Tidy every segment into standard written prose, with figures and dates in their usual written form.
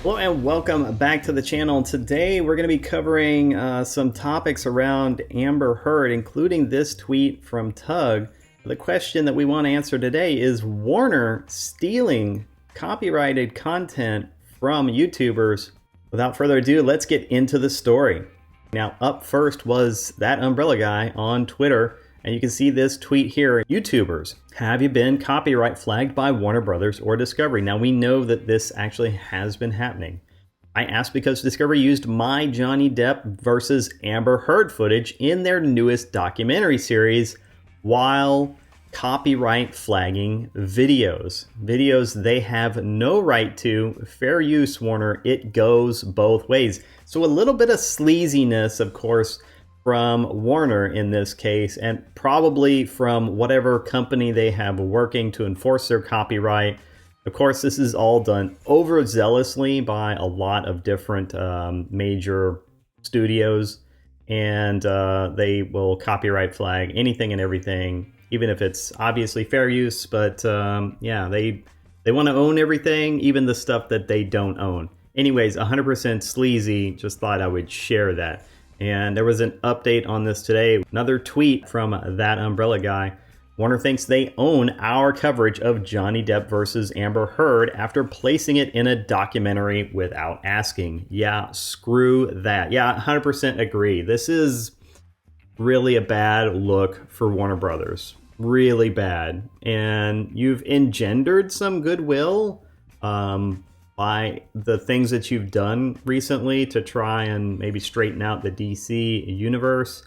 Hello and welcome back to the channel. Today we're going to be covering some topics around Amber Heard, including this tweet from Tug. The question that we want to answer today is Warner stealing copyrighted content from YouTubers? Without further ado, let's get into the story. Now, up first was that umbrella guy on Twitter, and you can see this tweet here. YouTubers, have you been copyright flagged by Warner Brothers or Discovery? Now, we know that this actually has been happening. I asked because Discovery used my Johnny Depp versus Amber Heard footage in their newest documentary series while copyright flagging videos. Videos they have no right to. Fair use, Warner. It goes both ways. So a little bit of sleaziness, of course, from Warner in this case, and probably from whatever company they have working to enforce their copyright. Of course, this is all done overzealously by a lot of different major studios, and they will copyright flag anything and everything, even if it's obviously fair use. But yeah, they want to own everything, even the stuff that they don't own. Anyways, 100% sleazy. Just thought I would share that. And there was an update on this today. Another tweet from that umbrella guy. Warner thinks they own our coverage of Johnny Depp versus Amber Heard after placing it in a documentary without asking. Yeah, screw that. Yeah, 100% agree. This is really a bad look for Warner Brothers. Really bad. And you've engendered some goodwill by the things that you've done recently to try and maybe straighten out the DC universe.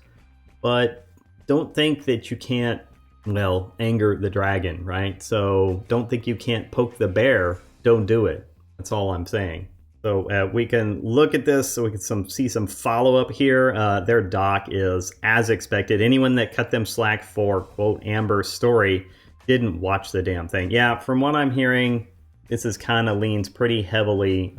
But don't think that you can't, well, anger the dragon, right? So don't think you can't poke the bear. Don't do it. That's all I'm saying. So we can look at this so we can see some follow-up here. Their doc is as expected. Anyone that cut them slack for, quote, Amber's story didn't watch the damn thing. Yeah, from what I'm hearing, this is kind of leans pretty heavily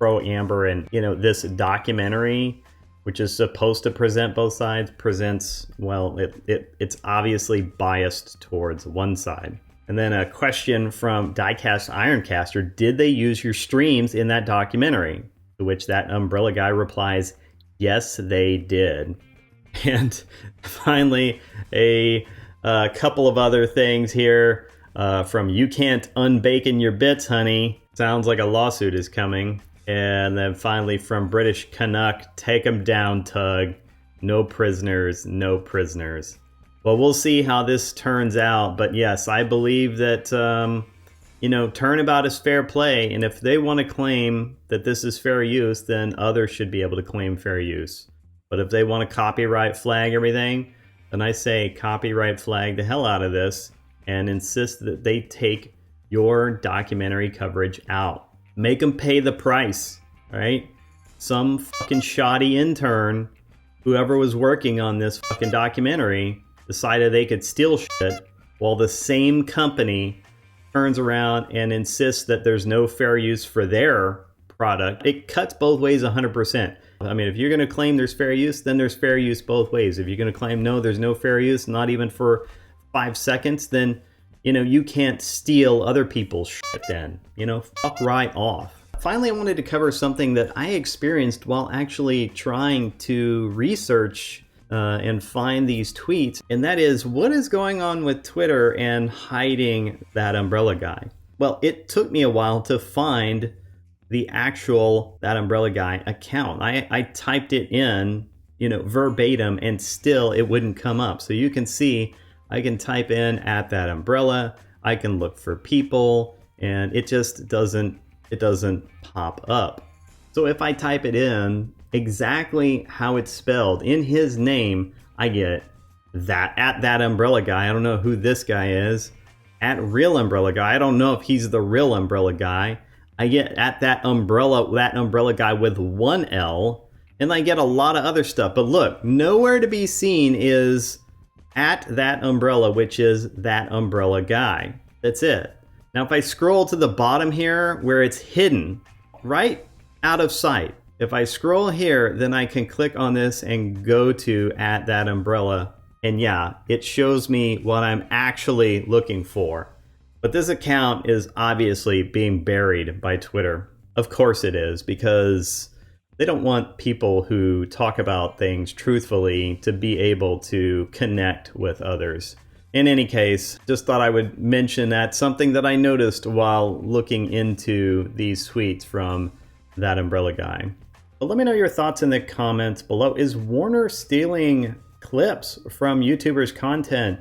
pro Amber, and this documentary, which is supposed to present both sides, presents, well, it's obviously biased towards one side. And then a question from Diecast Ironcaster: did they use your streams in that documentary? To which that umbrella guy replies, yes, they did. And finally, a couple of other things here. From You Can't Unbacon Your Bits, Honey. Sounds like a lawsuit is coming. And then finally from British Canuck, take 'em down, Tug. No prisoners, no prisoners. Well, we'll see how this turns out. But yes, I believe that, turnabout is fair play. And if they want to claim that this is fair use, then others should be able to claim fair use. But if they want to copyright flag everything, then I say copyright flag the hell out of this and insist that they take your documentary coverage out. Make them pay the price, right? Some fucking shoddy intern, whoever was working on this fucking documentary, decided they could steal shit while the same company turns around and insists that there's no fair use for their product. It cuts both ways 100%. I mean, if you're going to claim there's fair use, then there's fair use both ways. If you're going to claim no, there's no fair use, not even for 5 seconds, then you can't steal other people's shit then. Fuck right off. Finally, I wanted to cover something that I experienced while actually trying to research and find these tweets, and that is what is going on with Twitter and hiding that umbrella guy. Well, it took me a while to find the actual that umbrella guy account. I typed it in, verbatim, and still it wouldn't come up. So you can see I can type in at that umbrella, I can look for people, and it just doesn't pop up. So if I type it in exactly how it's spelled in his name, I get that at that umbrella guy. I don't know who this guy is. At real umbrella guy. I don't know if he's the real umbrella guy. I get at that umbrella guy with one L, and I get a lot of other stuff. But look, nowhere to be seen is at that umbrella, which is that umbrella guy. That's it. Now, if I scroll to the bottom here where it's hidden, right out of sight, if I scroll here, then I can click on this and go to at that umbrella. And yeah, it shows me what I'm actually looking for. But this account is obviously being buried by Twitter. Of course it is, because they don't want people who talk about things truthfully to be able to connect with others. In any case, just thought I would mention that, something that I noticed while looking into these tweets from that umbrella guy. But let me know your thoughts in the comments below. Is Warner stealing clips from YouTubers' content,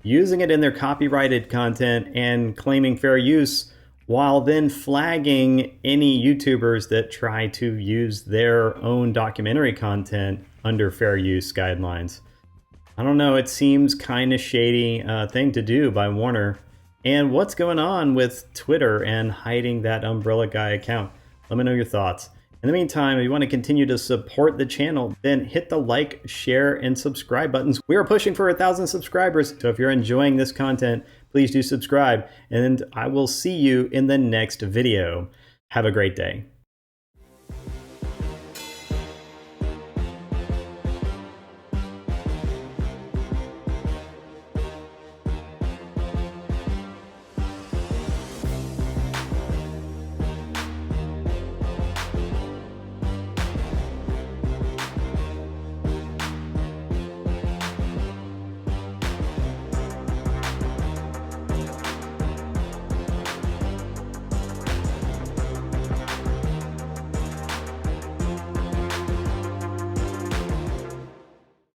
using it in their copyrighted content, and claiming fair use, while then flagging any YouTubers that try to use their own documentary content under fair use guidelines? I don't know, it seems kind of shady thing to do by Warner. And what's going on with Twitter and hiding that umbrella guy account? Let me know your thoughts. In the meantime, if you want to continue to support the channel, then hit the like, share, and subscribe buttons. We are pushing for 1,000 subscribers, so if you're enjoying this content, please do subscribe, and I will see you in the next video. Have a great day.